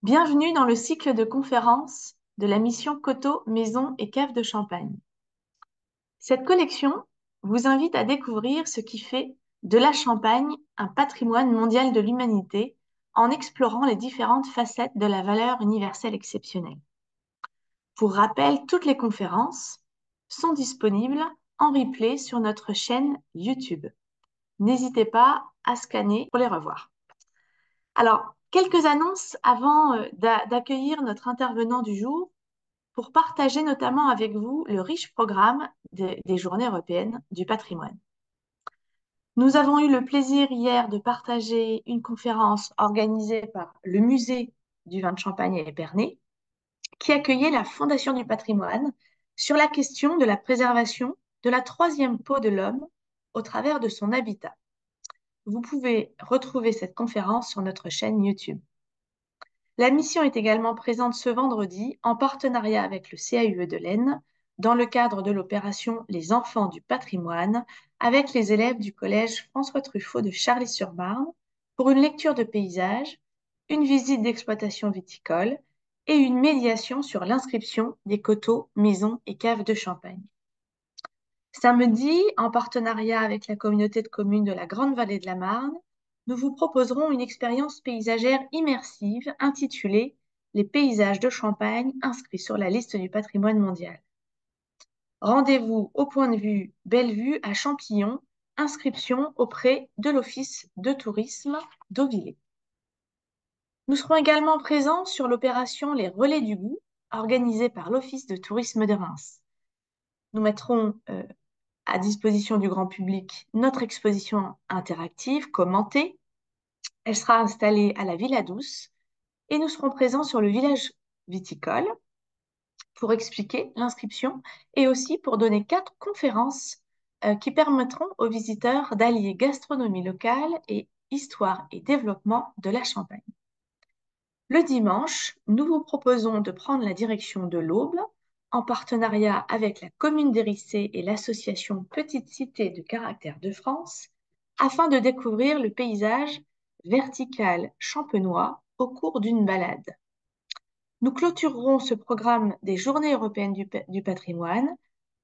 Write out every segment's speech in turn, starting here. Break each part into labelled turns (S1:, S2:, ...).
S1: Bienvenue dans le cycle de conférences de la mission Coteaux, Maisons et Caves de Champagne. Cette collection vous invite à découvrir ce qui fait de la Champagne un patrimoine mondial de l'humanité en explorant les différentes facettes de la valeur universelle exceptionnelle. Pour rappel, toutes les conférences sont disponibles en replay sur notre chaîne YouTube. N'hésitez pas à scanner pour les revoir. Alors, quelques annonces avant d'accueillir notre intervenant du jour pour partager notamment avec vous le riche programme des Journées européennes du patrimoine. Nous avons eu le plaisir hier de partager une conférence organisée par le Musée du vin de Champagne et Épernay, qui accueillait la Fondation du patrimoine sur la question de la préservation de la troisième peau de l'homme au travers de son habitat. Vous pouvez retrouver cette conférence sur notre chaîne YouTube. La mission est également présente ce vendredi en partenariat avec le CAUE de l'Aisne dans le cadre de l'opération Les Enfants du patrimoine avec les élèves du collège François Truffaut de Charly-sur-Marne pour une lecture de paysages, une visite d'exploitation viticole et une médiation sur l'inscription des coteaux, maisons et caves de Champagne. Samedi, en partenariat avec la communauté de communes de la Grande Vallée de la Marne, nous vous proposerons une expérience paysagère immersive intitulée Les paysages de Champagne inscrits sur la liste du patrimoine mondial. Rendez-vous au point de vue Bellevue à Champillon, inscription auprès de l'Office de tourisme d'Auvillers. Nous serons également présents sur l'opération Les Relais du Goût, organisée par l'Office de tourisme de Reims. Nous mettrons à disposition du grand public notre exposition interactive commentée. Elle sera installée à la Villa Douce et nous serons présents sur le village viticole pour expliquer l'inscription et aussi pour donner 4 conférences qui permettront aux visiteurs d'allier gastronomie locale et histoire et développement de la Champagne. Le dimanche, nous vous proposons de prendre la direction de l'Aube en partenariat avec la commune d'Hérissé et l'association Petite Cité de Caractère de France, afin de découvrir le paysage vertical champenois au cours d'une balade. Nous clôturerons ce programme des Journées européennes du patrimoine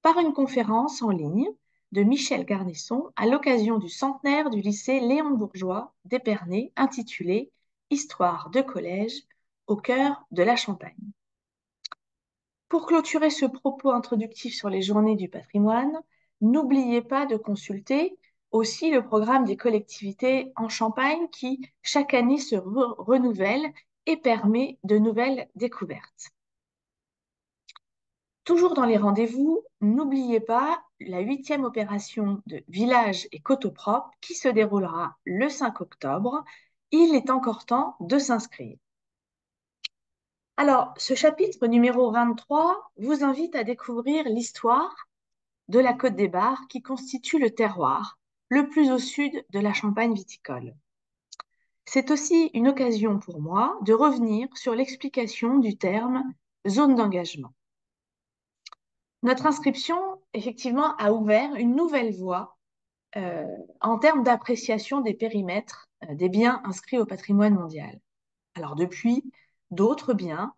S1: par une conférence en ligne de Michel Garnesson à l'occasion du centenaire du lycée Léon Bourgeois d'Épernay intitulée Histoire de collège au cœur de la Champagne. Pour clôturer ce propos introductif sur les Journées du patrimoine, n'oubliez pas de consulter aussi le programme des collectivités en Champagne qui, chaque année, se renouvelle et permet de nouvelles découvertes. Toujours dans les rendez-vous, n'oubliez pas la 8e opération de Village et Coteaux Propres qui se déroulera le 5 octobre. Il est encore temps de s'inscrire. Alors, ce chapitre numéro 23 vous invite à découvrir l'histoire de la Côte des Bars qui constitue le terroir le plus au sud de la Champagne viticole. C'est aussi une occasion pour moi de revenir sur l'explication du terme zone d'engagement. Notre inscription, effectivement, a ouvert une nouvelle voie en termes d'appréciation des périmètres des biens inscrits au patrimoine mondial. Alors depuis, d'autres biens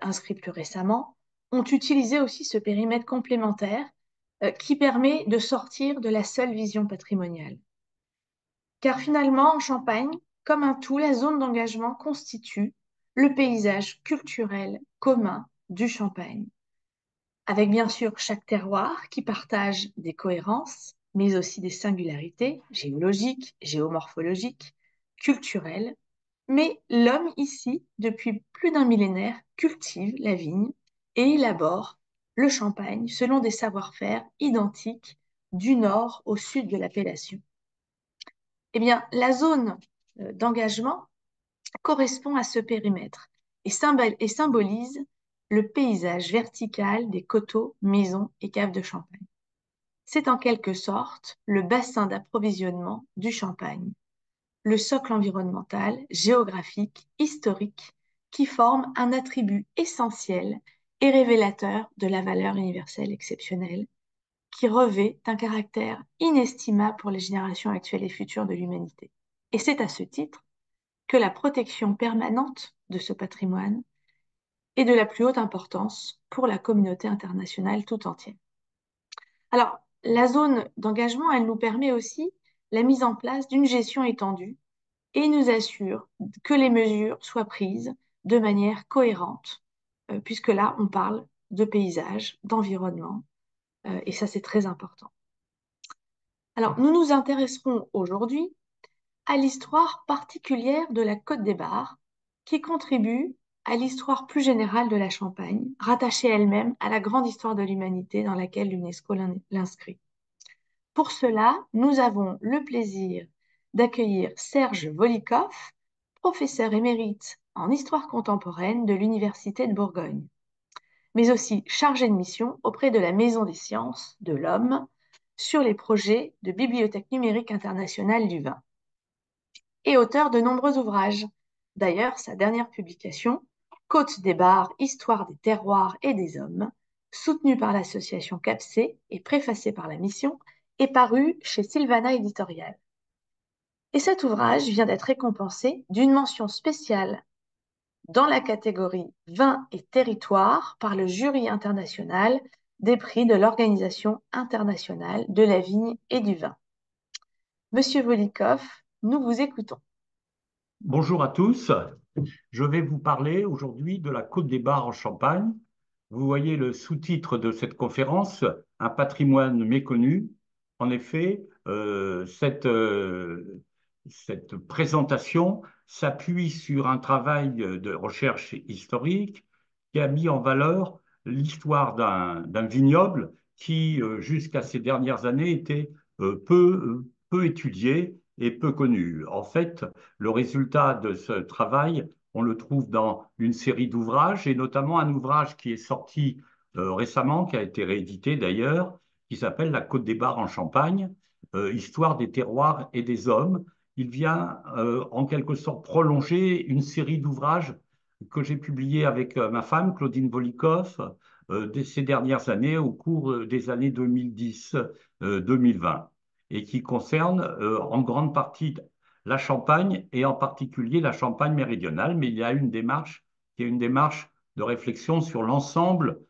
S1: inscrits plus récemment ont utilisé aussi ce périmètre complémentaire qui permet de sortir de la seule vision patrimoniale. Car finalement, en Champagne, comme un tout, la zone d'engagement constitue le paysage culturel commun du Champagne, avec bien sûr chaque terroir qui partage des cohérences, mais aussi des singularités géologiques, géomorphologiques, culturelles. Mais l'homme ici, depuis plus d'un millénaire, cultive la vigne et élabore le champagne selon des savoir-faire identiques du nord au sud de l'appellation. Eh bien, la zone d'engagement correspond à ce périmètre et symbolise le paysage vertical des coteaux, maisons et caves de Champagne. C'est en quelque sorte le bassin d'approvisionnement du Champagne, le socle environnemental, géographique, historique, qui forme un attribut essentiel et révélateur de la valeur universelle exceptionnelle, qui revêt un caractère inestimable pour les générations actuelles et futures de l'humanité. Et c'est à ce titre que la protection permanente de ce patrimoine est de la plus haute importance pour la communauté internationale tout entière. Alors, la zone d'engagement, elle nous permet aussi la mise en place d'une gestion étendue et nous assure que les mesures soient prises de manière cohérente, puisque là, on parle de paysage, d'environnement, et ça, c'est très important. Alors, nous nous intéresserons aujourd'hui à l'histoire particulière de la Côte des Bars, qui contribue à l'histoire plus générale de la Champagne, rattachée elle-même à la grande histoire de l'humanité dans laquelle l'UNESCO l'inscrit. Pour cela, nous avons le plaisir d'accueillir Serge Volikov, professeur émérite en histoire contemporaine de l'Université de Bourgogne, mais aussi chargé de mission auprès de la Maison des sciences de l'homme sur les projets de Bibliothèque numérique internationale du vin, et auteur de nombreux ouvrages. D'ailleurs, sa dernière publication, Côte des Bars, Histoire des terroirs et des hommes, soutenue par l'association CAPSE et préfacée par la mission, est paru chez Sylvana Éditorial. Et cet ouvrage vient d'être récompensé d'une mention spéciale dans la catégorie Vin et territoire par le jury international des prix de l'Organisation internationale de la vigne et du vin. Monsieur Volikov, nous vous écoutons.
S2: Bonjour à tous. Je vais vous parler aujourd'hui de la Côte des Bars en Champagne. Vous voyez le sous-titre de cette conférence, un patrimoine méconnu. En effet, cette présentation s'appuie sur un travail de recherche historique qui a mis en valeur l'histoire d'un vignoble qui, jusqu'à ces dernières années, était peu étudié et peu connu. En fait, le résultat de ce travail, on le trouve dans une série d'ouvrages, et notamment un ouvrage qui est sorti récemment, qui a été réédité d'ailleurs, qui s'appelle La Côte des Bars en Champagne, Histoire des terroirs et des hommes. Il vient en quelque sorte prolonger une série d'ouvrages que j'ai publiés avec ma femme, Claudine Volikov, ces dernières années, au cours des années 2010-2020, et qui concernent en grande partie la Champagne et en particulier la Champagne méridionale, mais il y a une démarche qui est une démarche de réflexion sur l'ensemble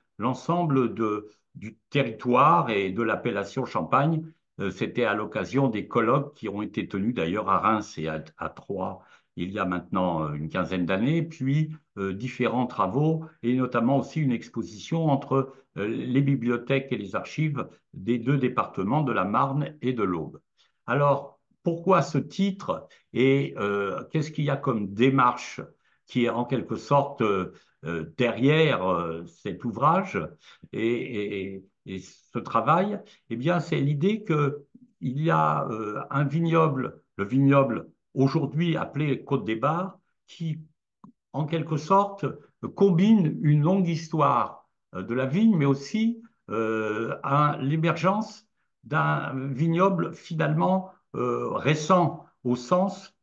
S2: du territoire et de l'appellation Champagne. C'était à l'occasion des colloques qui ont été tenus d'ailleurs à Reims et à Troyes il y a maintenant une quinzaine d'années, puis différents travaux et notamment aussi une exposition entre les bibliothèques et les archives des deux départements de la Marne et de l'Aube. Alors, pourquoi ce titre et qu'est-ce qu'il y a comme démarche qui est en quelque sorte derrière cet ouvrage et ce travail? Eh bien, c'est l'idée qu'il y a un vignoble, le vignoble aujourd'hui appelé Côte des Bars, qui en quelque sorte combine une longue histoire de la vigne, mais aussi à l'émergence d'un vignoble finalement récent au sens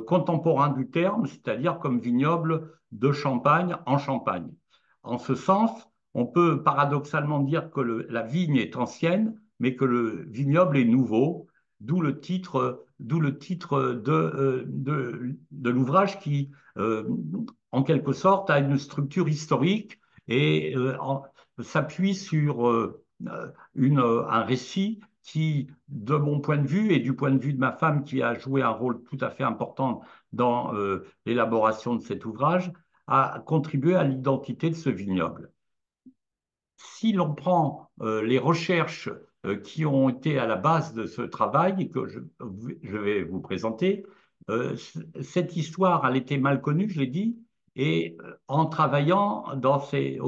S2: contemporain du terme, c'est-à-dire comme vignoble de Champagne en Champagne. En ce sens, on peut paradoxalement dire que la vigne est ancienne, mais que le vignoble est nouveau, d'où le titre de l'ouvrage qui, en quelque sorte, a une structure historique et s'appuie sur un récit qui, de mon point de vue et du point de vue de ma femme qui a joué un rôle tout à fait important dans l'élaboration de cet ouvrage, a contribué à l'identité de ce vignoble. Si l'on prend les recherches qui ont été à la base de ce travail que je vais vous présenter, cette histoire, elle était mal connue, je l'ai dit, et en travaillant dans ces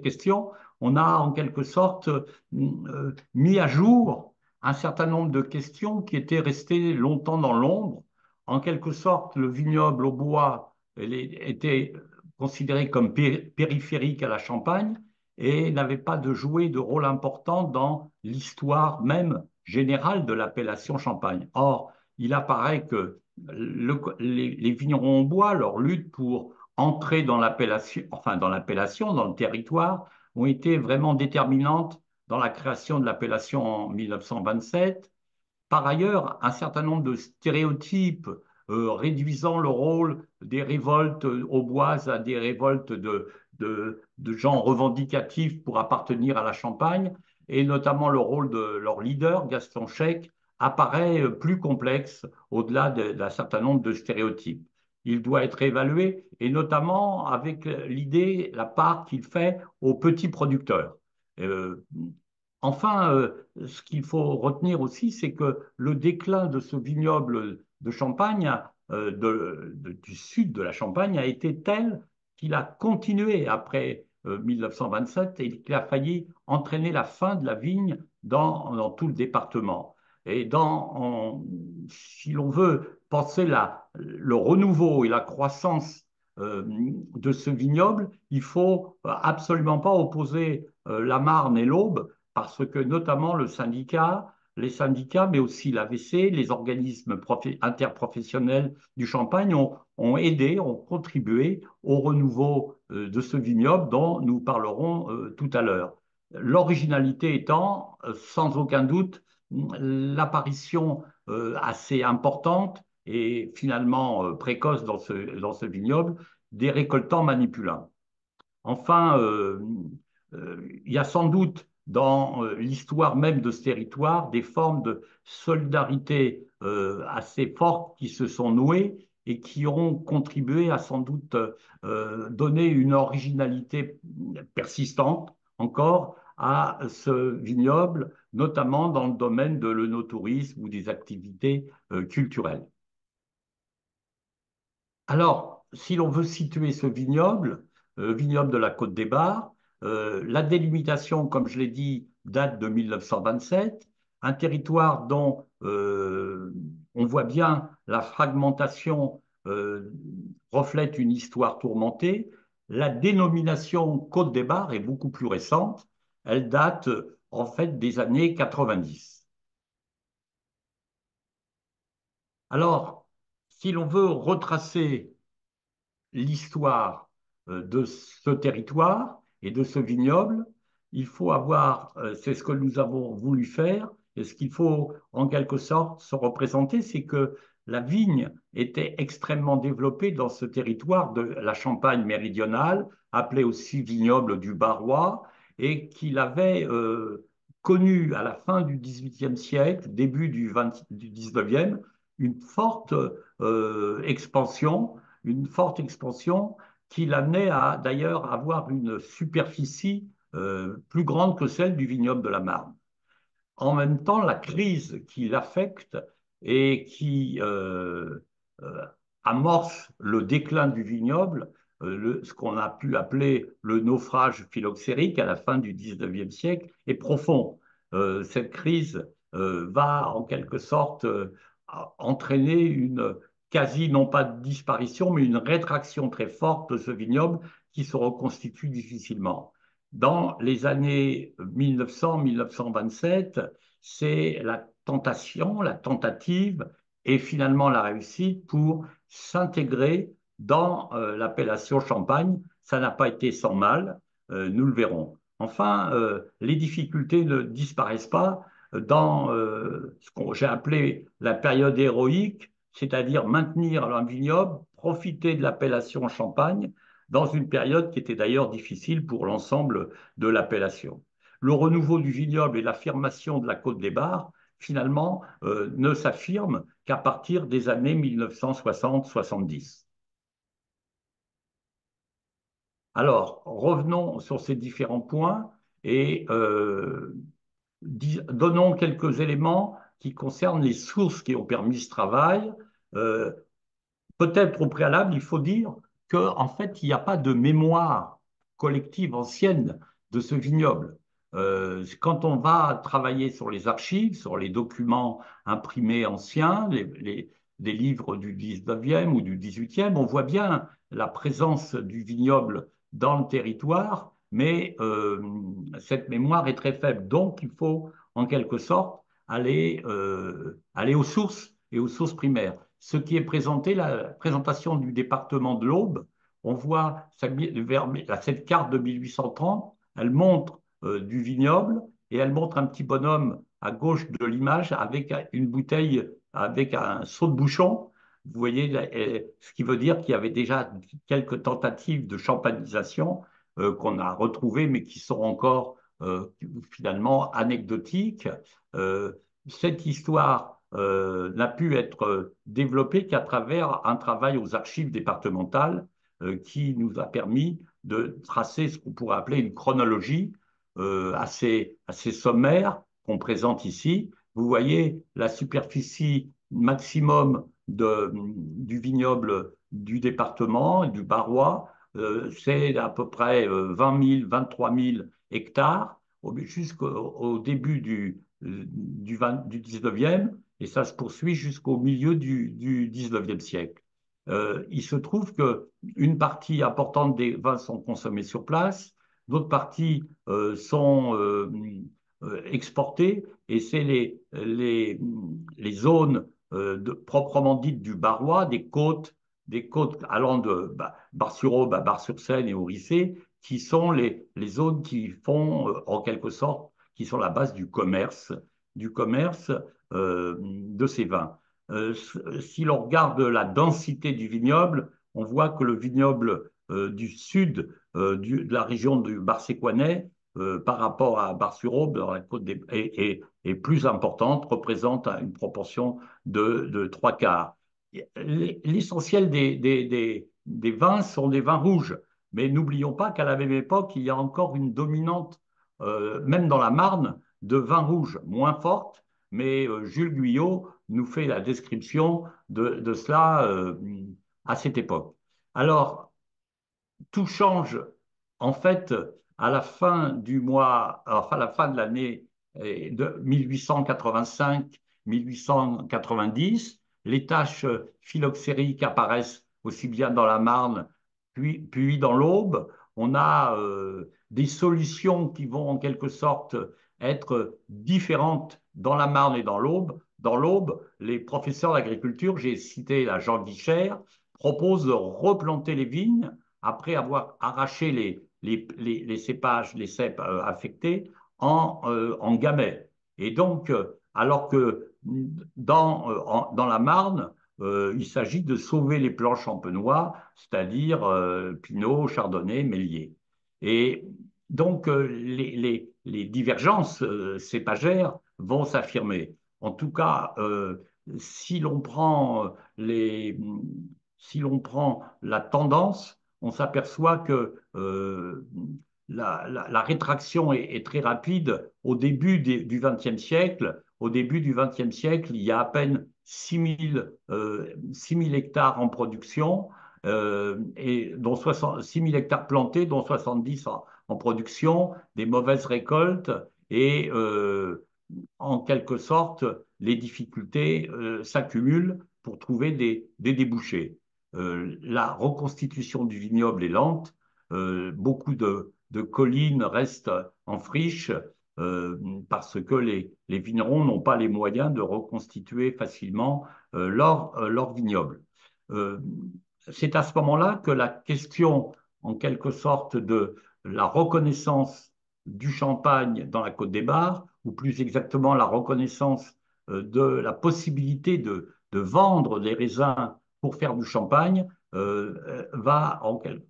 S2: questions, on a en quelque sorte mis à jour un certain nombre de questions qui étaient restées longtemps dans l'ombre. En quelque sorte, le vignoble au bois était considéré comme périphérique à la Champagne et n'avait pas de jouer de rôle important dans l'histoire même générale de l'appellation Champagne. Or, il apparaît que les vignerons en bois, leur lutte pour entrer dans l'appellation, enfin dans l'appellation, dans le territoire, ont été vraiment déterminantes dans la création de l'appellation en 1927. Par ailleurs, un certain nombre de stéréotypes réduisant le rôle des révoltes auboises à des révoltes de gens revendicatifs pour appartenir à la Champagne, et notamment le rôle de leur leader, Gaston Checq, apparaît plus complexe au-delà d'un certain nombre de stéréotypes. Il doit être évalué, et notamment avec l'idée, la part qu'il fait aux petits producteurs. Euh, Enfin, ce qu'il faut retenir aussi, c'est que le déclin de ce vignoble de Champagne, du sud de la Champagne, a été tel qu'il a continué après 1927 et qu'il a failli entraîner la fin de la vigne dans tout le département. Et si l'on veut penser le renouveau et la croissance de ce vignoble, il faut absolument pas opposer la Marne et l'Aube, parce que notamment les syndicats, mais aussi l'AVC, les organismes interprofessionnels du Champagne ont aidé, ont contribué au renouveau de ce vignoble dont nous parlerons tout à l'heure. L'originalité étant, sans aucun doute, l'apparition assez importante et finalement précoce dans ce vignoble des récoltants manipulants. Enfin, il y a sans doute dans l'histoire même de ce territoire des formes de solidarité assez fortes qui se sont nouées et qui ont contribué à sans doute donner une originalité persistante encore à ce vignoble, notamment dans le domaine de l'œnotourisme ou des activités culturelles. Alors, si l'on veut situer ce vignoble, vignoble de la Côte des Bars, la délimitation, comme je l'ai dit, date de 1927, un territoire dont on voit bien la fragmentation reflète une histoire tourmentée. La dénomination Côte des Bars est beaucoup plus récente, elle date en fait des années 90. Alors, si l'on veut retracer l'histoire de ce territoire et de ce vignoble, il faut avoir, c'est ce que nous avons voulu faire, et ce qu'il faut en quelque sorte se représenter, c'est que la vigne était extrêmement développée dans ce territoire de la Champagne méridionale, appelé aussi vignoble du Barrois, et qu'il avait connu à la fin du XVIIIe siècle, début du XIXe, une forte expansion une forte expansion qui l'amenait à d'ailleurs avoir une superficie plus grande que celle du vignoble de la Marne. En même temps, la crise qui l'affecte et qui euh, amorce le déclin du vignoble, ce qu'on a pu appeler le naufrage phylloxérique à la fin du XIXe siècle, est profond. Cette crise va en quelque sorte entraîner une quasi, non pas de disparition, mais une rétraction très forte de ce vignoble qui se reconstitue difficilement. Dans les années 1900-1927, c'est la tentation, la tentative et finalement la réussite pour s'intégrer dans l'appellation Champagne. Ça n'a pas été sans mal, nous le verrons. Enfin, les difficultés ne disparaissent pas dans ce que j'ai appelé la période héroïque, c'est-à-dire maintenir un vignoble, profiter de l'appellation Champagne dans une période qui était d'ailleurs difficile pour l'ensemble de l'appellation. Le renouveau du vignoble et l'affirmation de la Côte des Bars, finalement, ne s'affirment qu'à partir des années 1960-70. Alors, revenons sur ces différents points et donnons quelques éléments qui concernent les sources qui ont permis ce travail. Euh, Peut-être au préalable, il faut dire qu'en fait, il n'y a pas de mémoire collective ancienne de ce vignoble. Quand on va travailler sur les archives, sur les documents imprimés anciens, des livres du 19e ou du 18e, on voit bien la présence du vignoble dans le territoire, mais cette mémoire est très faible. Donc, il faut en quelque sorte aller aux sources et aux sources primaires. Ce qui est présenté, la présentation du département de l'Aube, on voit cette carte de 1830, elle montre du vignoble et elle montre un petit bonhomme à gauche de l'image avec une bouteille, avec un seau de bouchon. Vous voyez, ce qui veut dire qu'il y avait déjà quelques tentatives de champanisation qu'on a retrouvées, mais qui sont encore finalement anecdotiques. Euh, Cette histoire n'a pu être développée qu'à travers un travail aux archives départementales qui nous a permis de tracer ce qu'on pourrait appeler une chronologie assez sommaire qu'on présente ici. Vous voyez la superficie maximum du vignoble du département et du Barrois, c'est à peu près 20 000, 23 000 hectares jusqu'au début du 19e, et ça se poursuit jusqu'au milieu du 19e siècle. Il se trouve qu'une partie importante des vins sont consommés sur place, d'autres parties sont exportées, et c'est les zones proprement dites du Barrois, des côtes allant de Bar-sur-Aube à Bar-sur-Seine et Orisset, qui sont les zones qui font, en quelque sorte, qui sont la base du commerce de ces vins. Si l'on regarde la densité du vignoble, on voit que le vignoble du sud de la région du Bar-Séquanais, par rapport à Bar-sur-Aube, dans la côte est plus importante, représente une proportion de trois quarts. L'essentiel des vins sont des vins rouges, mais n'oublions pas qu'à la même époque, il y a encore une dominante, même dans la Marne, de vins rouges, moins forte, mais Jules Guyot nous fait la description de cela à cette époque. Alors, tout change en fait à la fin du mois, enfin à la fin de l'année de 1885-1890. Les taches phylloxériques apparaissent aussi bien dans la Marne puis dans l'Aube. On a des solutions qui vont en quelque sorte être différentes dans la Marne et dans l'Aube. Dans l'Aube, les professeurs d'agriculture, j'ai cité la Jean Guicher, proposent de replanter les vignes après avoir arraché les cépages, les cèpes affectés en gamay. Et donc, alors que dans la Marne, il s'agit de sauver les plants champenois, c'est-à-dire Pinot, Chardonnay, Méliès. Et donc, les divergences cépagères vont s'affirmer. En tout cas, si l'on prend si l'on prend la tendance, on s'aperçoit que la rétraction est très rapide au début du XXe siècle. Au début du XXe siècle, il y a à peine 6 000 hectares en production, et dont 6 000 hectares plantés, dont 70 en production, des mauvaises récoltes et en quelque sorte, les difficultés s'accumulent pour trouver des débouchés. La reconstitution du vignoble est lente. Beaucoup de collines restent en friche euh, parce que les vignerons n'ont pas les moyens de reconstituer facilement leur vignoble. Euh, c'est à ce moment-là que la question, en quelque sorte, de la reconnaissance du champagne dans la Côte des Bars, ou plus exactement la reconnaissance de la possibilité de vendre des raisins pour faire du champagne, va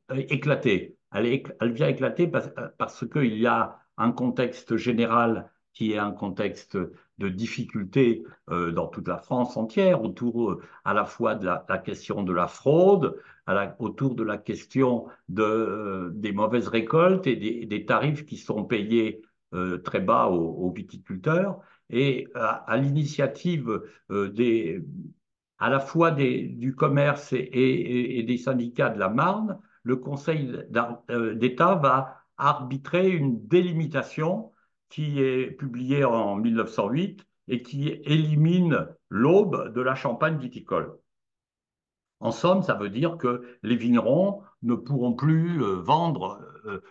S2: éclater. Elle vient éclater parce qu'il y a un contexte général qui est un contexte de difficulté dans toute la France entière, autour à la fois de la question de la fraude, autour de la question des mauvaises récoltes et des tarifs qui sont payés très bas aux viticulteurs. Et à l'initiative des à la fois du commerce et des syndicats de la Marne, le Conseil d'État va arbitrer une délimitation qui est publiée en 1908 et qui élimine l'aube de la Champagne viticole. En somme, ça veut dire que les vignerons ne pourront plus vendre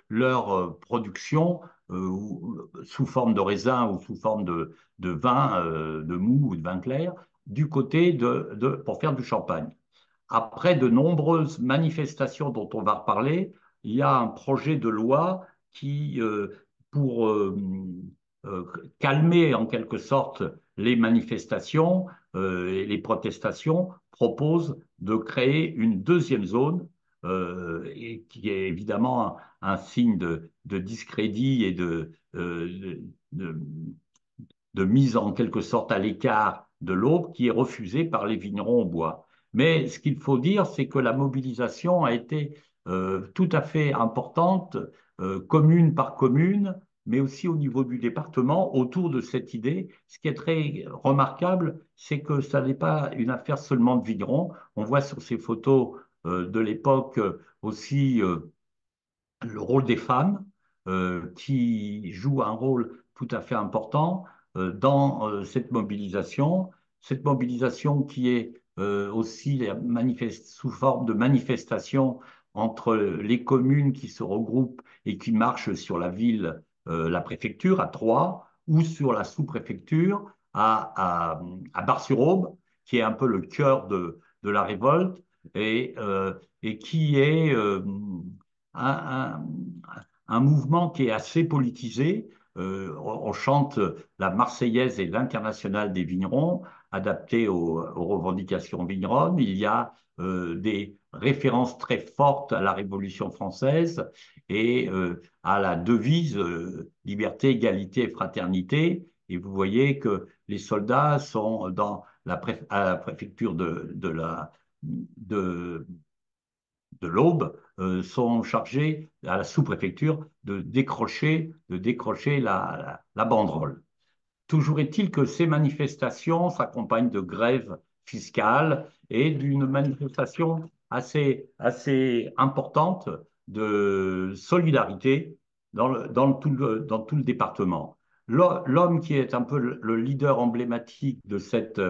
S2: leur production sous forme de raisin ou sous forme de vin de mou ou de vin clair du côté pour faire du champagne. Après de nombreuses manifestations dont on va reparler, il y a un projet de loi qui, pour euh, calmer en quelque sorte les manifestations et les protestations, propose de créer une deuxième zone, et qui est évidemment un signe de discrédit et de, de mise en quelque sorte à l'écart de l'Aube qui est refusée par les vignerons au bois. Mais ce qu'il faut dire, c'est que la mobilisation a été tout à fait importante, commune par commune, mais aussi au niveau du département, autour de cette idée. Ce qui est très remarquable, c'est que ça n'est pas une affaire seulement de vignerons. On voit sur ces photos de l'époque aussi le rôle des femmes, qui jouent un rôle tout à fait important dans cette mobilisation qui est aussi sous forme de manifestation entre les communes qui se regroupent et qui marchent sur la ville, la préfecture à Troyes, ou sur la sous-préfecture à Bar-sur-Aube, qui est un peu le cœur de la révolte et qui est un, un mouvement qui est assez politisé. On chante la Marseillaise et l'Internationale des vignerons, adaptée aux revendications vigneronnes. Il y a des références très fortes à la Révolution française et à la devise liberté, égalité et fraternité. Et vous voyez que les soldats sont à la préfecture de, de l'Aube sont chargés à la sous-préfecture de décrocher la banderole. Toujours est-il que ces manifestations s'accompagnent de grèves fiscales et d'une manifestation assez importante de solidarité dans tout le département. L'homme qui est un peu le leader emblématique de cette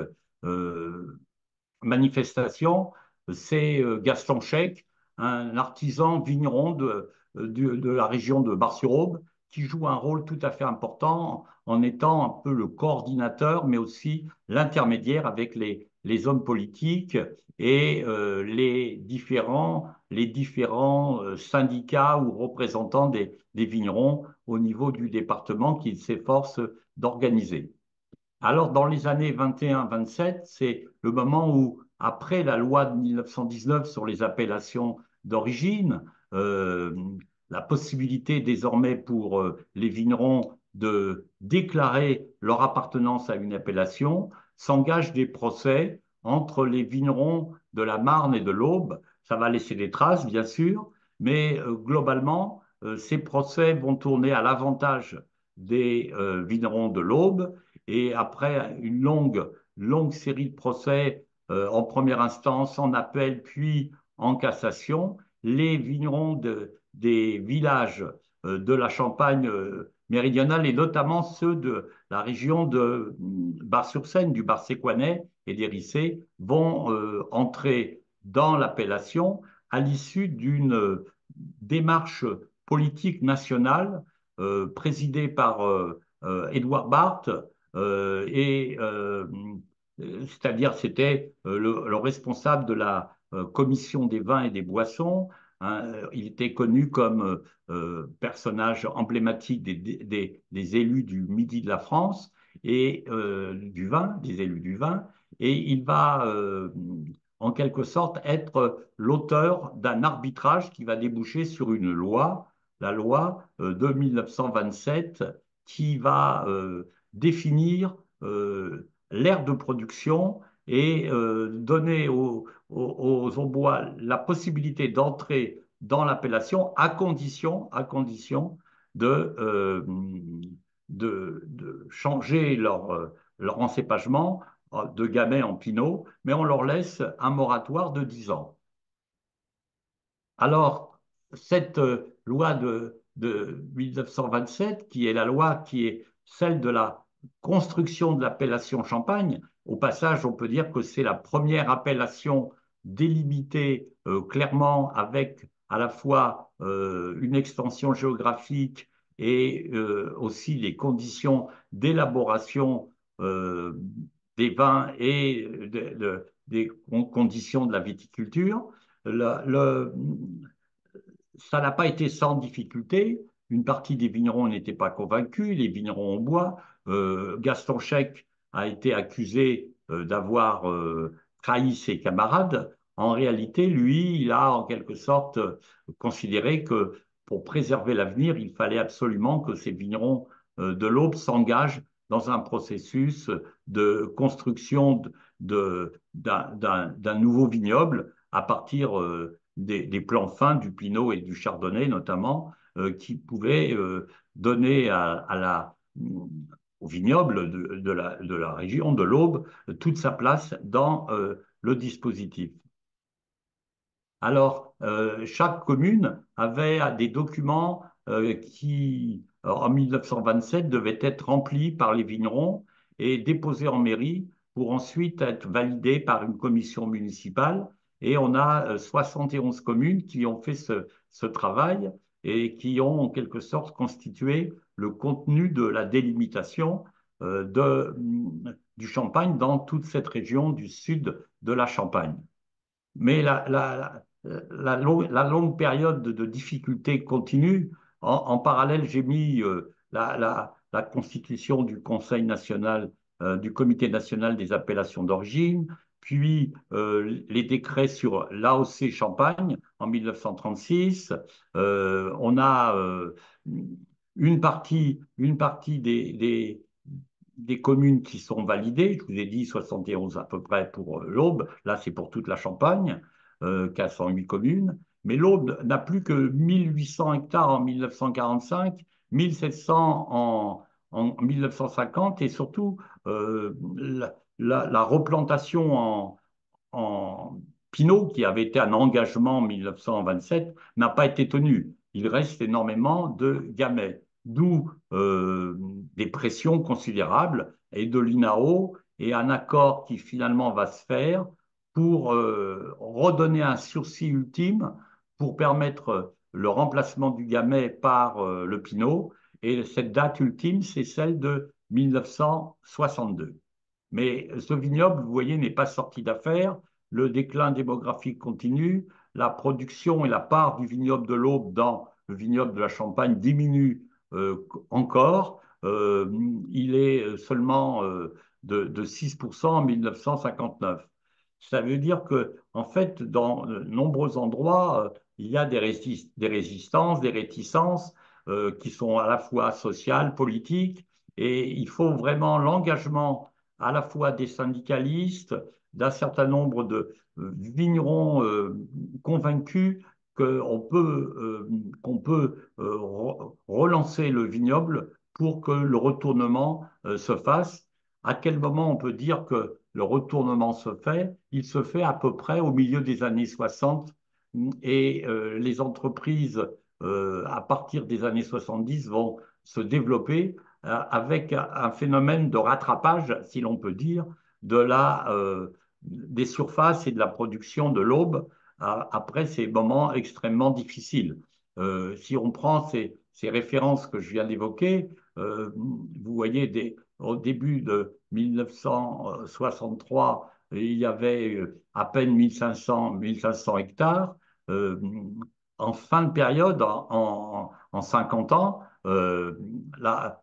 S2: manifestation, c'est Gaston Chek, un artisan vigneron de la région de Bar-sur-Aube, qui joue un rôle tout à fait important en étant un peu le coordinateur, mais aussi l'intermédiaire avec les hommes politiques et les différents syndicats ou représentants des vignerons au niveau du département qu'il s'efforce d'organiser. Alors, dans les années 21-27, c'est le moment où, après la loi de 1919 sur les appellations d'origine, euh, la possibilité désormais pour les vignerons de déclarer leur appartenance à une appellation, s'engagent des procès entre les vignerons de la Marne et de l'Aube. Ça va laisser des traces, bien sûr, mais globalement, ces procès vont tourner à l'avantage des vignerons de l'Aube et après une longue série de procès en première instance, en appel, puis en cassation, les vignerons des villages de la Champagne méridionale et notamment ceux de la région de Bar-sur-Seine, du Bar-Séquanais et des Rissés vont entrer dans l'appellation à l'issue d'une démarche politique nationale présidée par Édouard Barth, c'est-à-dire c'était le responsable de la commission des vins et des boissons. Hein. Il était connu comme personnage emblématique des élus du Midi de la France et du vin, des élus du vin. Et il va en quelque sorte être l'auteur d'un arbitrage qui va déboucher sur une loi, la loi de 1927, qui va définir l'aire de production et donner aux Aubois la possibilité d'entrer dans l'appellation à condition de, euh, de changer leur encépagement de gamay en pinot, mais on leur laisse un moratoire de 10 ans. Alors, cette loi de 1927, qui est la loi qui est celle de la construction de l'appellation Champagne, au passage, on peut dire que c'est la première appellation délimitée clairement avec à la fois une extension géographique et aussi les conditions d'élaboration euh, des vins et des conditions de la viticulture. Le, ça n'a pas été sans difficulté. Une partie des vignerons n'étaient pas convaincus, les vignerons en bois. Gaston Chek a été accusé d'avoir trahi ses camarades. En réalité, lui, il a en quelque sorte considéré que pour préserver l'avenir, il fallait absolument que ces vignerons de l'Aube s'engagent dans un processus de construction d'un nouveau vignoble à partir des plants fins du Pinot et du Chardonnay notamment, qui pouvaient donner au vignoble de la région de l'Aube toute sa place dans le dispositif. Alors, chaque commune avait des documents qui, en 1927, devaient être remplis par les vignerons et déposés en mairie pour ensuite être validés par une commission municipale. Et on a 71 communes qui ont fait ce travail et qui ont en quelque sorte constitué le contenu de la délimitation du Champagne dans toute cette région du sud de la Champagne. Mais la longue période de difficulté continue. En parallèle, j'ai mis la constitution du Conseil national, du Comité national des appellations d'origine, puis les décrets sur l'AOC Champagne en 1936. On a une partie des communes qui sont validées. Je vous ai dit 71 à peu près pour l'Aube. Là, c'est pour toute la Champagne, 408 communes. Mais l'Aube n'a plus que 1800 hectares en 1945, 1700 en 1950 et surtout la replantation en Pinot, qui avait été un engagement en 1927, n'a pas été tenu. Il reste énormément de gamets, d'où des pressions considérables et de l'INAO et un accord qui finalement va se faire pour redonner un sursis ultime pour permettre le remplacement du gamet par le Pinot. Et cette date ultime, c'est celle de 1962. Mais ce vignoble, vous voyez, n'est pas sorti d'affaire. Le déclin démographique continue. La production et la part du vignoble de l'Aube dans le vignoble de la Champagne diminue encore. Il est seulement de 6% en 1959. Ça veut dire que, en fait, dans de nombreux endroits, il y a des résistances, des réticences qui sont à la fois sociales, politiques, et il faut vraiment l'engagement à la fois des syndicalistes, d'un certain nombre de vignerons convaincus qu'on peut relancer le vignoble pour que le retournement se fasse. À quel moment on peut dire que le retournement se fait? Il se fait à peu près au milieu des années 60 et les entreprises à partir des années 70 vont se développer avec un phénomène de rattrapage, si l'on peut dire, des surfaces et de la production de l'aube après ces moments extrêmement difficiles. Si on prend ces références que je viens d'évoquer, vous voyez, au début de 1963, il y avait à peine 1500 hectares. Euh, En fin de période, en 50 ans, là,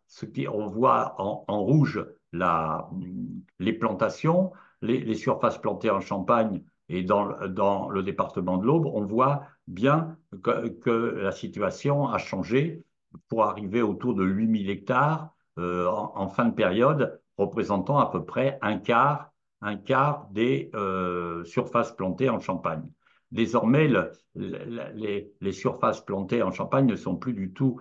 S2: on voit en rouge les plantations, les surfaces plantées en Champagne et dans le département de l'Aube, on voit bien que la situation a changé pour arriver autour de 8000 hectares en fin de période, représentant à peu près un quart des surfaces plantées en Champagne. Désormais, les surfaces plantées en Champagne ne sont plus du tout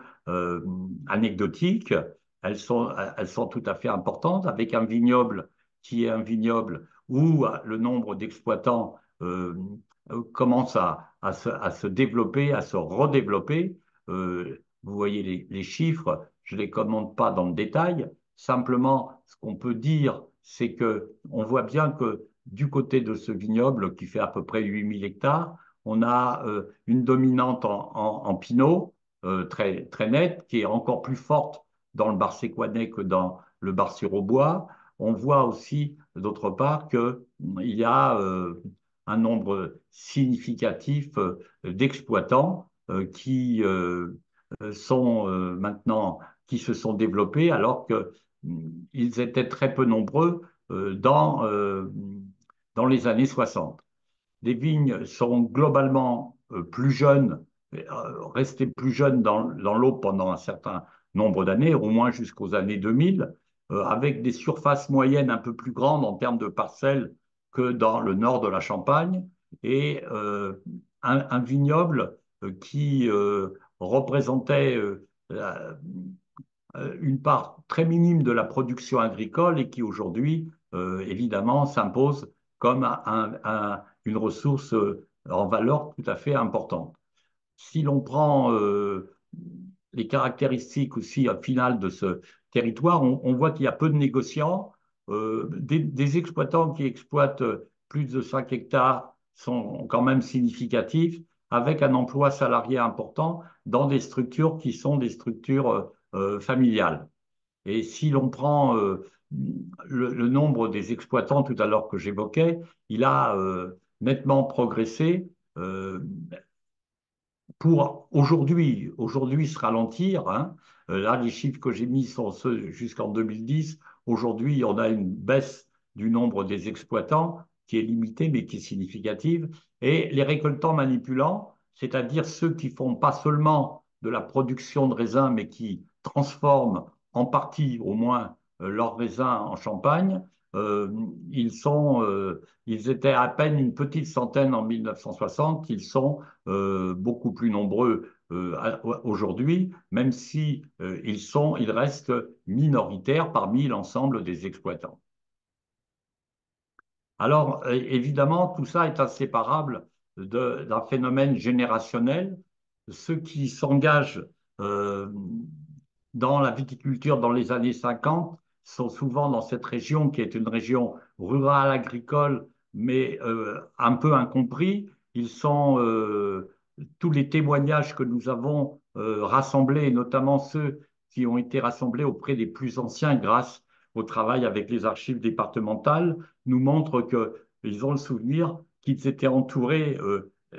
S2: anecdotiques. Elles sont tout à fait importantes, avec un vignoble qui est un vignoble où le nombre d'exploitants commence à se développer, à se redévelopper. Vous voyez les chiffres, je ne les commente pas dans le détail. Simplement, ce qu'on peut dire, c'est que on voit bien que du côté de ce vignoble qui fait à peu près 8000 hectares, on a une dominante en Pinot très nette, qui est encore plus forte dans le bar séquanais que dans le bar sur bois. On voit aussi, d'autre part, qu'il y a un nombre significatif d'exploitants sont maintenant, qui se sont développés alors qu'ils étaient très peu nombreux dans dans les années 60. Les vignes sont globalement plus jeunes, restées plus jeunes dans l'eau pendant un certain nombre d'années, au moins jusqu'aux années 2000, avec des surfaces moyennes un peu plus grandes en termes de parcelles que dans le nord de la Champagne, et un vignoble qui représentait une part très minime de la production agricole et qui aujourd'hui, évidemment, s'impose comme une ressource en valeur tout à fait importante. Si l'on prend les caractéristiques aussi finales de ce territoire, on voit qu'il y a peu de négociants. Des exploitants qui exploitent plus de 5 hectares sont quand même significatifs, avec un emploi salarié important dans des structures qui sont des structures familiales. Et si l'on prend le nombre des exploitants tout à l'heure que j'évoquais, il a nettement progressé pour aujourd'hui se ralentir. Hein. Là, les chiffres que j'ai mis sont ceux jusqu'en 2010. Aujourd'hui, on a une baisse du nombre des exploitants qui est limitée mais qui est significative. Et les récoltants manipulants, c'est-à-dire ceux qui font pas seulement de la production de raisins, mais qui transforment en partie au moins leurs raisins en champagne, euh, ils sont, ils étaient à peine une petite centaine en 1960, ils sont beaucoup plus nombreux aujourd'hui, même si ils restent minoritaires parmi l'ensemble des exploitants. Alors, évidemment, tout ça est inséparable d'un phénomène générationnel. Ceux qui s'engagent euh, dans la viticulture dans les années 50 sont souvent dans cette région qui est une région rurale agricole, mais un peu incompris. Ils sont tous les témoignages que nous avons rassemblés, et notamment ceux qui ont été rassemblés auprès des plus anciens grâce au travail avec les archives départementales, nous montrent qu'ils ont le souvenir qu'ils étaient entourés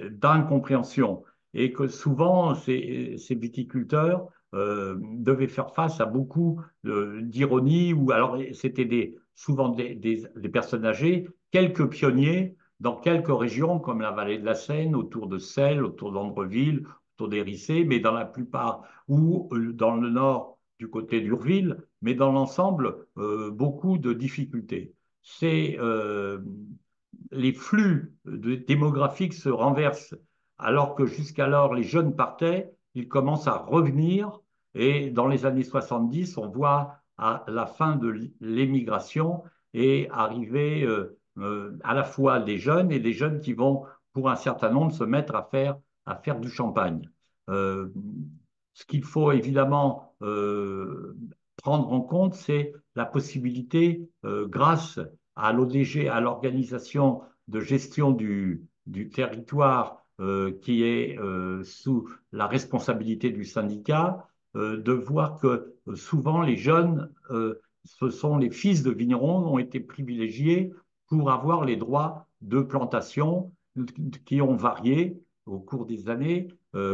S2: d'incompréhension et que souvent ces viticulteurs devaient faire face à beaucoup d'ironie ou alors c'était souvent des personnes âgées, quelques pionniers dans quelques régions comme la vallée de la Seine, autour de Celles, autour d'Andreville, autour d'Hérissé, mais dans la plupart ou dans le nord du côté d'Urville, mais dans l'ensemble, beaucoup de difficultés. C'est les flux démographiques se renversent alors que jusqu'alors les jeunes partaient, ils commencent à revenir et dans les années 70, on voit à la fin de l'émigration et arriver à la fois des jeunes et des jeunes qui vont, pour un certain nombre, se mettre à faire du champagne. Euh, Ce qu'il faut évidemment prendre en compte, c'est la possibilité, grâce à l'ODG, à l'organisation de gestion du territoire qui est sous la responsabilité du syndicat, de voir que souvent les jeunes, ce sont les fils de vignerons, ont été privilégiés pour avoir les droits de plantation qui ont varié au cours des années,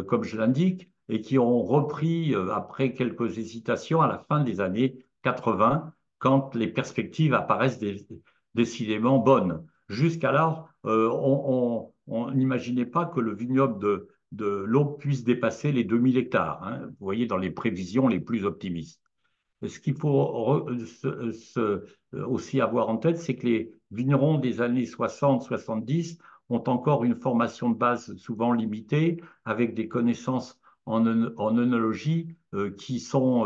S2: comme je l'indique, et qui ont repris après quelques hésitations à la fin des années 80, quand les perspectives apparaissent décidément bonnes. Jusqu'alors, on n'imaginait pas que le vignoble de l'Aube puisse dépasser les 2000 hectares, hein, vous voyez, dans les prévisions les plus optimistes. Ce qu'il faut aussi avoir en tête, c'est que les vignerons des années 60-70 ont encore une formation de base souvent limitée, avec des connaissances en œnologie qui sont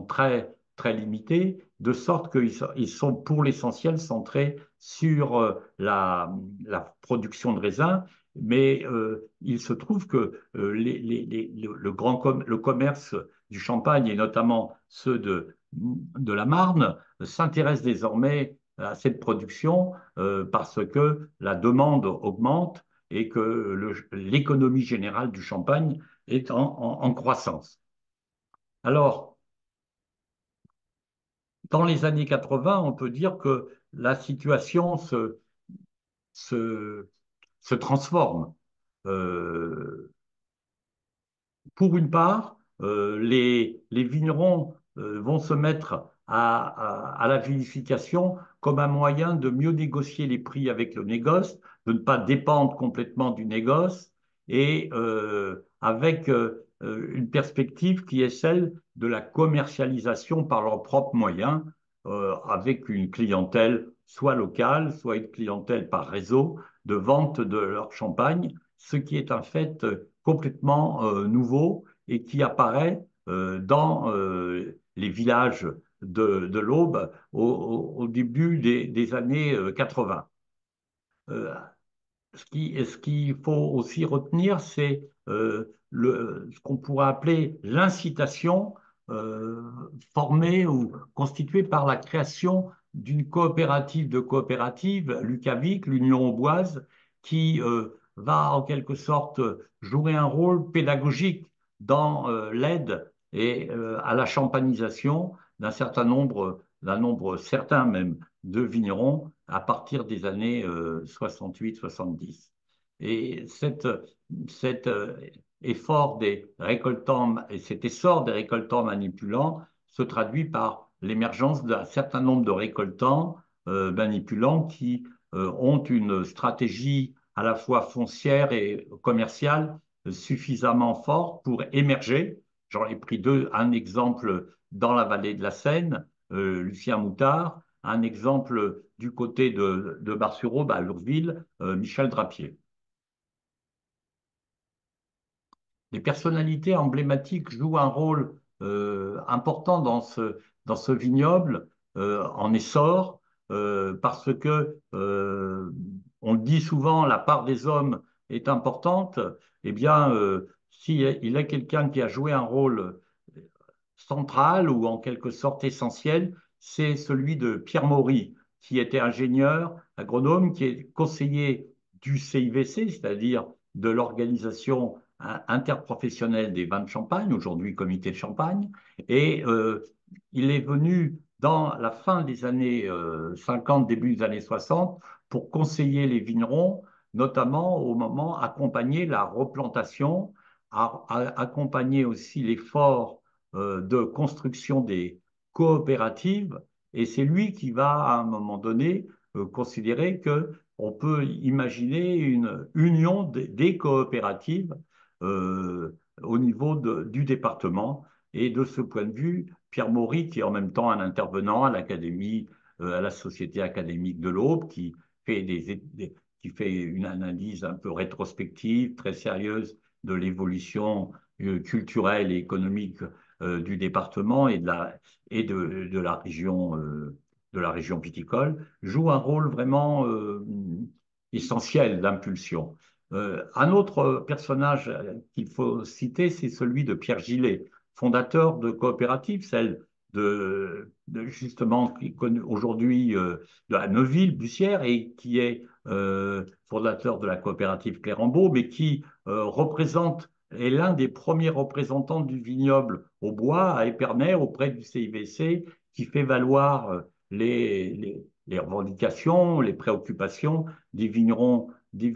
S2: très, très limitées, de sorte qu'ils sont pour l'essentiel centrés sur la production de raisins. Mais il se trouve que le commerce du Champagne et notamment ceux de la Marne s'intéressent désormais à cette production parce que la demande augmente et que l'économie générale du Champagne est en croissance. Alors, dans les années 80, on peut dire que la situation se, se transforme. Euh, pour une part, les vignerons vont se mettre à la vinification comme un moyen de mieux négocier les prix avec le négoce, de ne pas dépendre complètement du négoce, et avec une perspective qui est celle de la commercialisation par leurs propres moyens, avec une clientèle soit locale, soit une clientèle par réseau de vente de leur champagne, ce qui est un fait complètement nouveau et qui apparaît dans les villages de l'Aube au début des années 80. Euh, ce qu'il faut aussi retenir, c'est ce qu'on pourrait appeler l'incitation euh, formée ou constituée par la création d'une coopérative de coopératives, l'UCAVIC, l'Union Auboise, qui va en quelque sorte jouer un rôle pédagogique dans l'aide et à la champanisation d'un nombre certain même de vignerons à partir des années 68-70. Et cet effort des récoltants et cet essor des récoltants manipulants se traduit par l'émergence d'un certain nombre de récoltants manipulants qui ont une stratégie à la fois foncière et commerciale suffisamment forte pour émerger. J'en ai pris deux, un exemple dans la vallée de la Seine, Lucien Moutard, un exemple du côté de Bar-sur-Aube, à Urville, Michel Drapier. Les personnalités emblématiques jouent un rôle important dans ce vignoble en essor, parce que, on le dit souvent, la part des hommes est importante. Eh bien, s'il il est quelqu'un qui a joué un rôle central ou en quelque sorte essentiel, c'est celui de Pierre Maury, qui était ingénieur agronome, qui est conseiller du CIVC, c'est-à-dire de l'organisation interprofessionnelle des vins de Champagne, aujourd'hui Comité de Champagne, et il est venu dans la fin des années 50, début des années 60, pour conseiller les vignerons, notamment au moment accompagner la replantation, accompagner aussi l'effort de construction des coopératives, et c'est lui qui va, à un moment donné, considérer que on peut imaginer une union des coopératives au niveau du département. Et de ce point de vue, Pierre Maury, qui est en même temps un intervenant à l'Académie, à la Société académique de l'Aube, qui fait une analyse un peu rétrospective, très sérieuse de l'évolution culturelle et économique du département et de la région viticole, joue un rôle vraiment essentiel d'impulsion. Un autre personnage qu'il faut citer, c'est celui de Pierre Gillet, fondateur de coopératives, celle justement qui connaît aujourd'hui de la Neuville, Bussière, et qui est fondateur de la coopérative Clérambault, mais qui représente est l'un des premiers représentants du vignoble au bois à Épernay auprès du CIVC, qui fait valoir les revendications, les préoccupations des vignerons de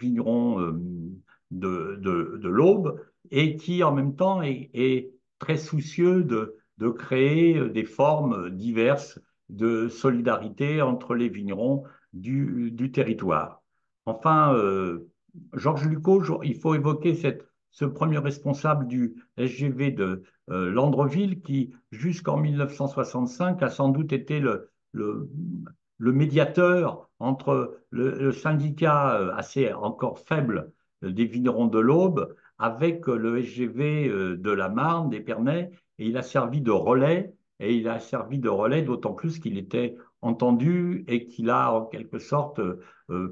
S2: l'Aube, et qui en même temps est très soucieux de créer des formes diverses de solidarité entre les vignerons du territoire. Enfin, Georges Lucot, il faut évoquer ce premier responsable du SGV de Landreville qui, jusqu'en 1965, a sans doute été le médiateur entre le syndicat assez encore faible des vignerons de l'Aube avec le SGV de la Marne, d'Épernay, et il a servi de relais, et il a servi de relais d'autant plus qu'il était entendu et qu'il a en quelque sorte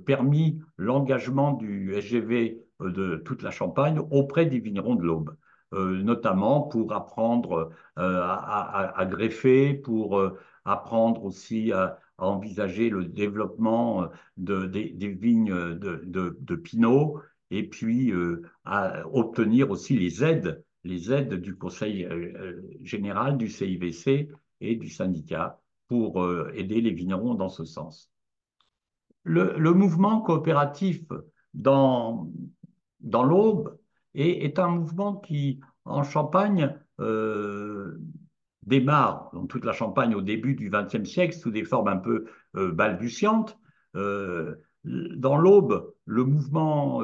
S2: permis l'engagement du SGV de toute la Champagne auprès des vignerons de l'Aube, notamment pour apprendre à greffer, pour apprendre aussi à envisager le développement des vignes de Pinot, et puis à obtenir aussi les aides du Conseil général, du CIVC et du syndicat pour aider les vignerons dans ce sens. Le mouvement coopératif dans, dans l'Aube est un mouvement qui, en Champagne, démarre dans toute la Champagne au début du XXe siècle sous des formes un peu balbutiantes. Euh, dans l'Aube, le mouvement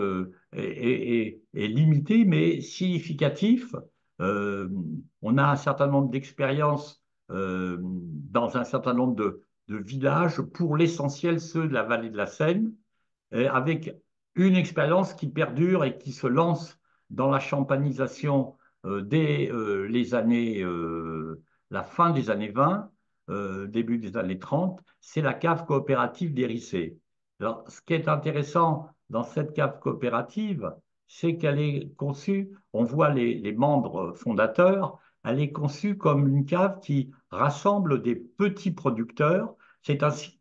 S2: est limité mais significatif. Euh, on a un certain nombre d'expériences dans un certain nombre de villages, pour l'essentiel ceux de la vallée de la Seine, avec une expérience qui perdure et qui se lance dans la champanisation dès la fin des années 20, début des années 30, c'est la cave coopérative d'Hérissé. Alors, ce qui est intéressant dans cette cave coopérative, c'est qu'elle est conçue, on voit les membres fondateurs, elle est conçue comme une cave qui rassemble des petits producteurs, c'est ainsi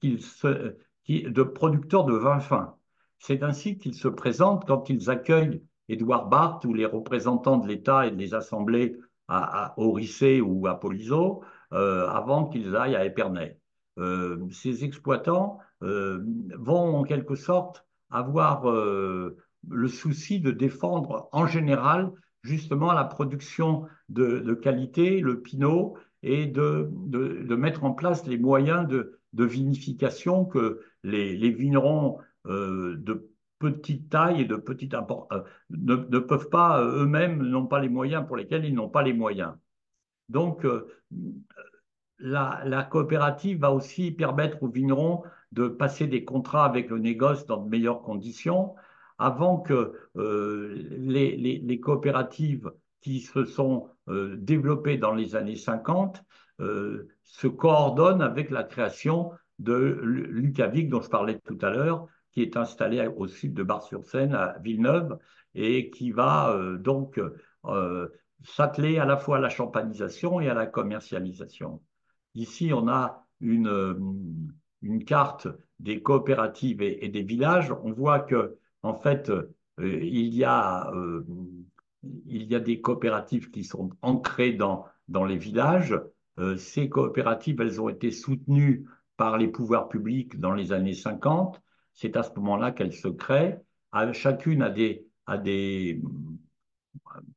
S2: de producteurs de vin fin. C'est ainsi qu'ils se présentent quand ils accueillent Édouard Barth ou les représentants de l'État et des assemblées au Rissé ou à Polizo, avant qu'ils aillent à Épernay. Ces exploitants vont en quelque sorte avoir le souci de défendre en général justement la production de qualité, le pinot, et de mettre en place les moyens de vinification que les vignerons de petite taille et de petite importance ne peuvent pas eux-mêmes, n'ont pas les moyens pour lesquels ils n'ont pas les moyens. Donc, la coopérative va aussi permettre aux vignerons de passer des contrats avec le négoce dans de meilleures conditions, avant que les coopératives qui se sont développées dans les années 50 se coordonnent avec la création de l'UCAVIC dont je parlais tout à l'heure, qui est installé au sud de Bar-sur-Seine, à Villeneuve, et qui va donc s'atteler à la fois à la champanisation et à la commercialisation. Ici, on a une carte des coopératives et des villages. On voit que, en fait, il y a des coopératives qui sont ancrées dans les villages. Ces coopératives, elles ont été soutenues par les pouvoirs publics dans les années 50. C'est à ce moment-là qu'elles se créent. Chacune a des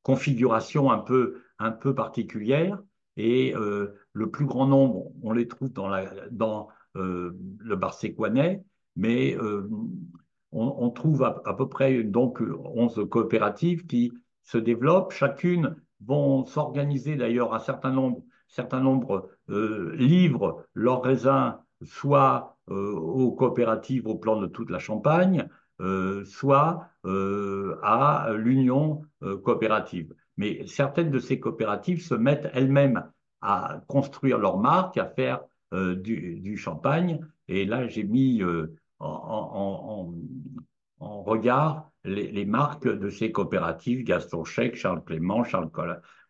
S2: configuration un peu particulière, et le plus grand nombre, on les trouve dans le Barséquanais, mais on trouve à peu près donc 11 coopératives qui se développent. Chacune vont s'organiser d'ailleurs, certain nombre livrent leurs raisins soit aux coopératives au plan de toute la Champagne, soit à l'union coopérative. Mais certaines de ces coopératives se mettent elles-mêmes à construire leur marque, à faire du champagne. Et là, j'ai mis en regard les marques de ces coopératives: Gaston Chèque, Charles Clément, Charles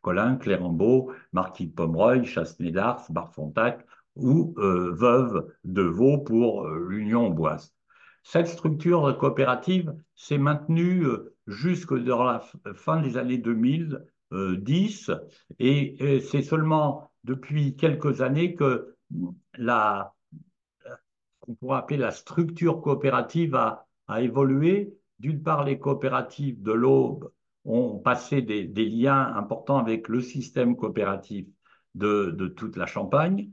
S2: Collin, Clérambault, Marquis de Pomereuil, Chassenet d'Ars, Barfontac ou Veuve de Vaux pour l'Union Amboise. Cette structure coopérative s'est maintenue jusque dans la fin des années 2010, et c'est seulement depuis quelques années que la, qu'on pourrait appeler la structure coopérative a évolué. D'une part, les coopératives de l'Aube ont passé des liens importants avec le système coopératif de toute la Champagne.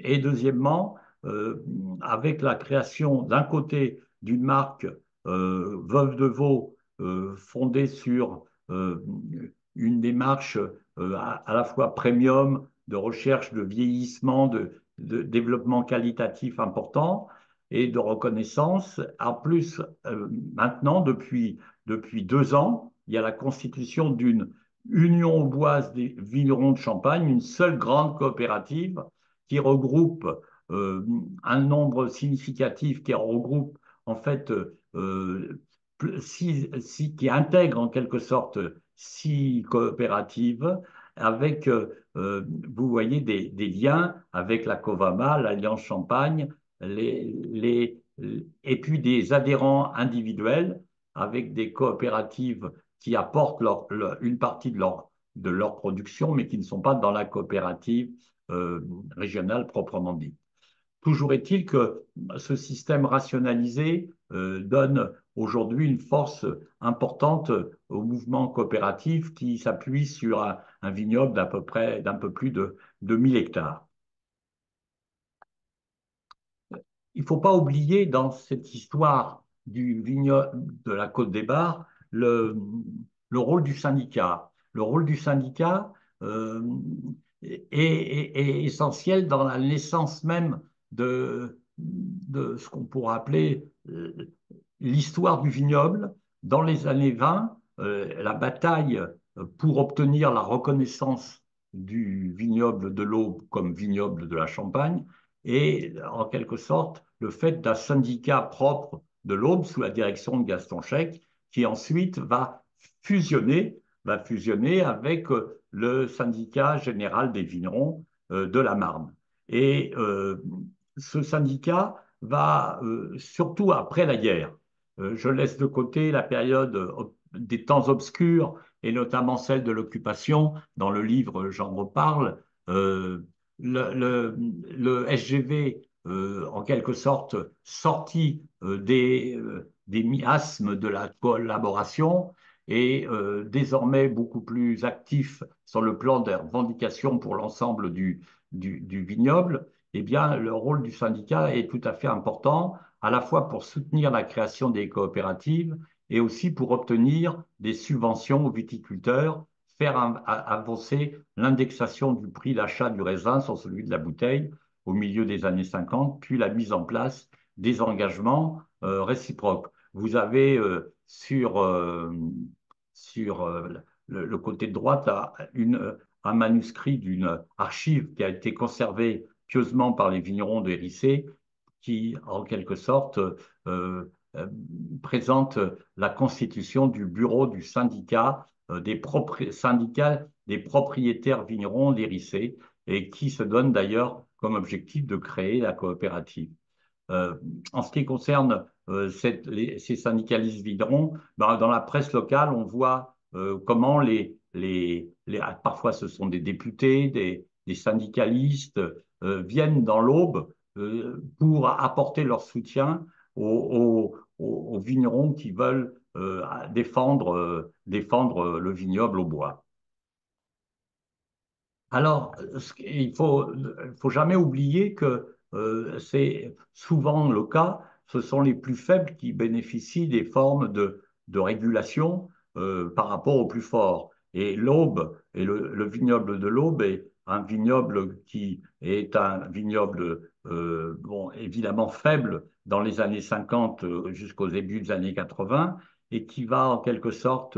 S2: Et deuxièmement, avec la création d'un côté d'une marque Veuve de Vaux, fondée sur une démarche à la fois premium, de recherche de vieillissement, de développement qualitatif important et de reconnaissance. En plus, maintenant, depuis 2 ans, il y a la constitution d'une union auboise des vignerons de Champagne, une seule grande coopérative qui regroupe un nombre significatif, qui regroupe en fait qui intègre en quelque sorte 6 coopératives, avec, vous voyez, des liens avec la Covama, l'Alliance Champagne, et puis des adhérents individuels avec des coopératives qui apportent une partie de leur production, mais qui ne sont pas dans la coopérative régionale proprement dite. toujours est-il que ce système rationalisé donne aujourd'hui une force importante au mouvement coopératif qui s'appuie sur un vignoble d'à peu près d'un peu plus de 1000 hectares. Il ne faut pas oublier dans cette histoire du vignoble de la Côte des Bars le rôle du syndicat. Le rôle du syndicat euh, est essentiel dans la naissance même de ce qu'on pourrait appeler l'histoire du vignoble. Dans les années 20, la bataille pour obtenir la reconnaissance du vignoble de l'Aube comme vignoble de la Champagne et en quelque sorte le fait d'un syndicat propre de l'Aube sous la direction de Gaston Checq qui ensuite va fusionner avec le syndicat général des vignerons de la Marne. Et ce syndicat va, surtout après la guerre, je laisse de côté la période des temps obscurs et notamment celle de l'occupation. Dans le livre, j'en reparle. Le, le, le SGV, en quelque sorte, sorti des miasmes de la collaboration, et désormais beaucoup plus actif sur le plan des revendications pour l'ensemble du vignoble, eh bien, le rôle du syndicat est tout à fait important, à la fois pour soutenir la création des coopératives et aussi pour obtenir des subventions aux viticulteurs, faire avancer l'indexation du prix d'achat du raisin sur celui de la bouteille au milieu des années 50, puis la mise en place des engagements réciproques. Vous avez sur le côté de droite un manuscrit d'une archive qui a été conservé pieusement par les vignerons de Hérissé, qui, en quelque sorte, euh, euh, présente la constitution du bureau du syndicat, syndicat des propriétaires vignerons d'Hérissé, et qui se donne d'ailleurs comme objectif de créer la coopérative. Euh, En ce qui concerne ces syndicalistes vignerons, ben, dans la presse locale, on voit comment parfois ce sont des députés, des syndicalistes, viennent dans l'Aube pour apporter leur soutien aux vignerons qui veulent défendre le vignoble au bois. Alors, il faut jamais oublier que c'est souvent le cas, ce sont les plus faibles qui bénéficient des formes de régulation par rapport aux plus forts. Et l'Aube, et le vignoble de l'Aube est un vignoble qui est un vignoble, bon, évidemment faible dans les années 50 jusqu'au début des années 80, et qui va en quelque sorte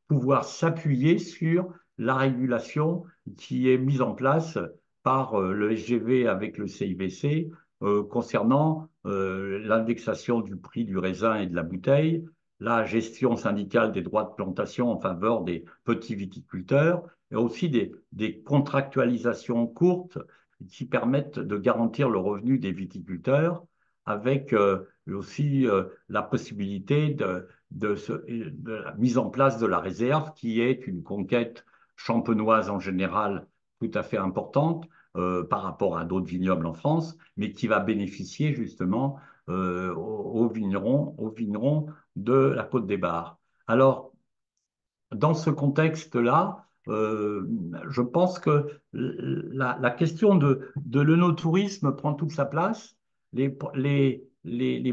S2: pouvoir s'appuyer sur la régulation qui est mise en place par le SGV avec le CIVC concernant l'indexation du prix du raisin et de la bouteille, la gestion syndicale des droits de plantation en faveur des petits viticulteurs, et aussi des contractualisations courtes qui permettent de garantir le revenu des viticulteurs, avec aussi la possibilité de la mise en place de la réserve, qui est une conquête champenoise en général tout à fait importante par rapport à d'autres vignobles en France, mais qui va bénéficier justement aux vignerons de la Côte des Bars. Alors, dans ce contexte-là, je pense que la question de l'œnotourisme prend toute sa place. Les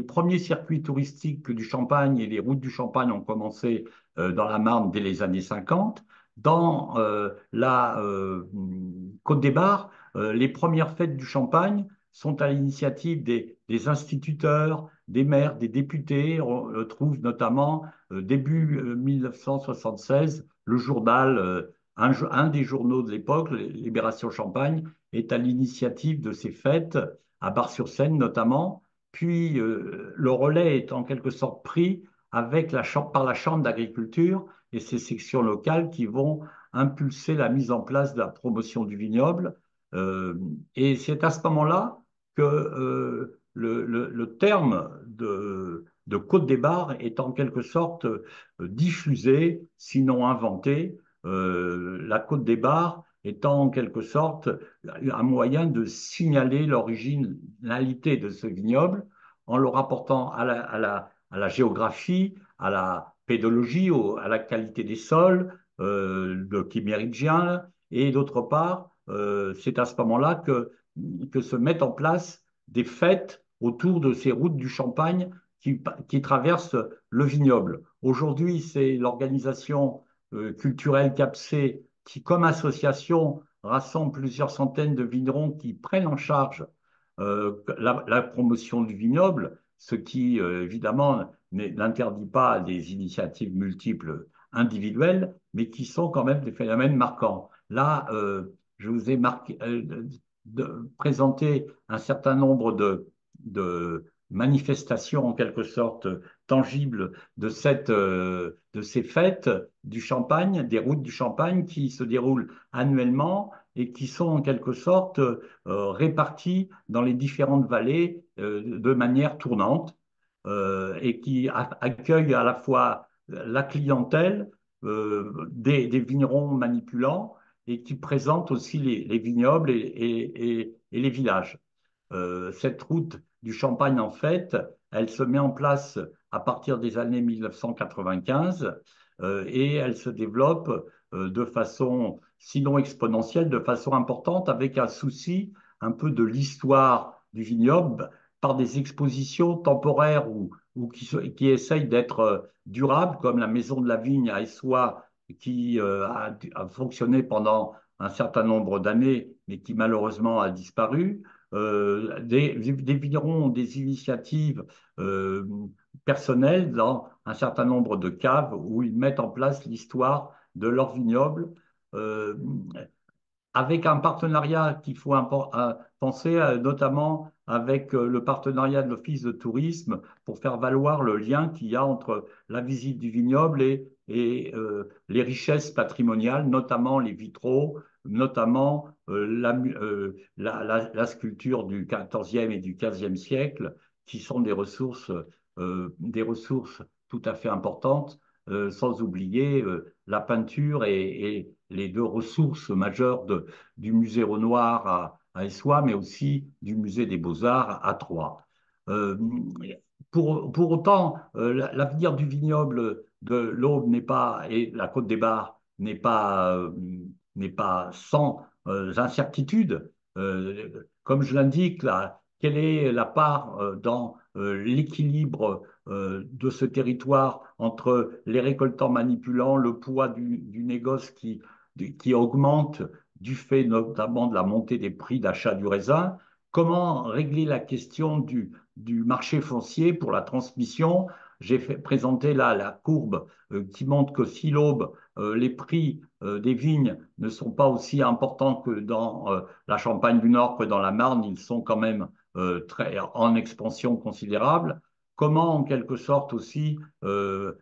S2: premiers circuits touristiques du Champagne et les routes du Champagne ont commencé dans la Marne dès les années 50. Dans la Côte des Bars, les premières fêtes du Champagne sont à l'initiative des instituteurs, des maires, des députés. On le trouve notamment début 1976, le journal, un des journaux de l'époque, Libération Champagne, est à l'initiative de ces fêtes, à Bar-sur-Seine notamment. Puis le relais est en quelque sorte pris par la Chambre d'agriculture et ses sections locales qui vont impulser la mise en place de la promotion du vignoble. Euh, et c'est à ce moment-là que le terme de Côte des Bars est en quelque sorte diffusé, sinon inventé. La Côte des Bars étant en quelque sorte un moyen de signaler l'originalité de ce vignoble en le rapportant à la géographie, à la pédologie, à la qualité des sols, le chiméridien, et d'autre part, c'est à ce moment-là que se mettent en place des fêtes autour de ces routes du Champagne qui traversent le vignoble. Aujourd'hui, c'est l'organisation culturelle CAPSE qui, comme association, rassemble plusieurs centaines de vignerons qui prennent en charge la promotion du vignoble, ce qui, évidemment, n'interdit pas des initiatives multiples individuelles, mais qui sont quand même des phénomènes marquants. Là, je vous ai présenté un certain nombre de manifestations en quelque sorte tangibles de ces fêtes du Champagne, des routes du Champagne qui se déroulent annuellement et qui sont en quelque sorte réparties dans les différentes vallées de manière tournante et qui accueillent à la fois la clientèle des vignerons manipulants et qui présentent aussi les vignobles et les villages. Cette route du Champagne, en fait, elle se met en place à partir des années 1995 et elle se développe de façon, sinon exponentielle, de façon importante, avec un souci un peu de l'histoire du vignoble par des expositions temporaires ou qui essayent d'être durables, comme la Maison de la Vigne à Essois, qui a fonctionné pendant un certain nombre d'années, mais qui malheureusement a disparu. Des vignerons ont des initiatives euh, personnelles dans un certain nombre de caves où ils mettent en place l'histoire de leur vignoble. Euh, Avec un partenariat qu'il faut penser, notamment avec le partenariat de l'Office de tourisme pour faire valoir le lien qu'il y a entre la visite du vignoble et les richesses patrimoniales, notamment les vitraux, notamment la sculpture du XIVe et du XVe siècle, qui sont des ressources tout à fait importantes, sans oublier la peinture et les deux ressources majeures du musée Renoir à Essois, mais aussi du musée des Beaux-Arts à Troyes. Euh, pour autant, l'avenir du vignoble de l'Aube n'est pas, et la Côte des Bars n'est pas sans incertitude. Comme je l'indique, quelle est la part dans l'équilibre de ce territoire entre les récoltants manipulants, le poids du négoce qui augmente du fait notamment de la montée des prix d'achat du raisin. Comment régler la question du marché foncier pour la transmission? J'ai présenté là la courbe qui montre que si l'aube, les prix des vignes ne sont pas aussi importants que dans la Champagne du Nord, que dans la Marne, ils sont quand même en expansion considérable. Comment, en quelque sorte aussi, euh,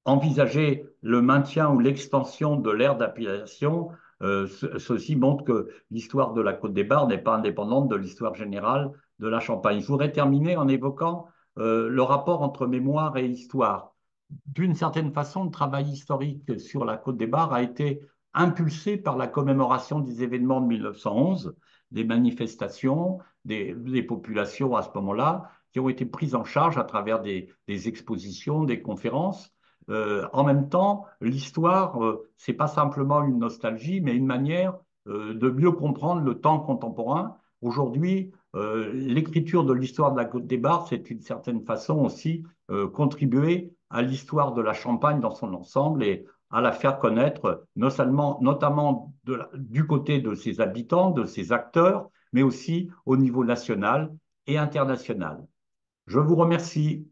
S2: envisager le maintien ou l'extension de l'aire d'appellation, ceci montre que l'histoire de la Côte des Bars n'est pas indépendante de l'histoire générale de la Champagne. Je voudrais terminer en évoquant le rapport entre mémoire et histoire. D'une certaine façon, le travail historique sur la Côte des Bars a été impulsé par la commémoration des événements de 1911, des manifestations, des populations à ce moment-là, qui ont été prises en charge à travers des expositions, des conférences. En même temps, l'histoire, c'est pas simplement une nostalgie, mais une manière de mieux comprendre le temps contemporain. Aujourd'hui, l'écriture de l'histoire de la Côte des Bars, c'est d'une certaine façon aussi contribuer à l'histoire de la Champagne dans son ensemble et à la faire connaître, notamment du côté de ses habitants, de ses acteurs, mais aussi au niveau national et international. Je vous remercie.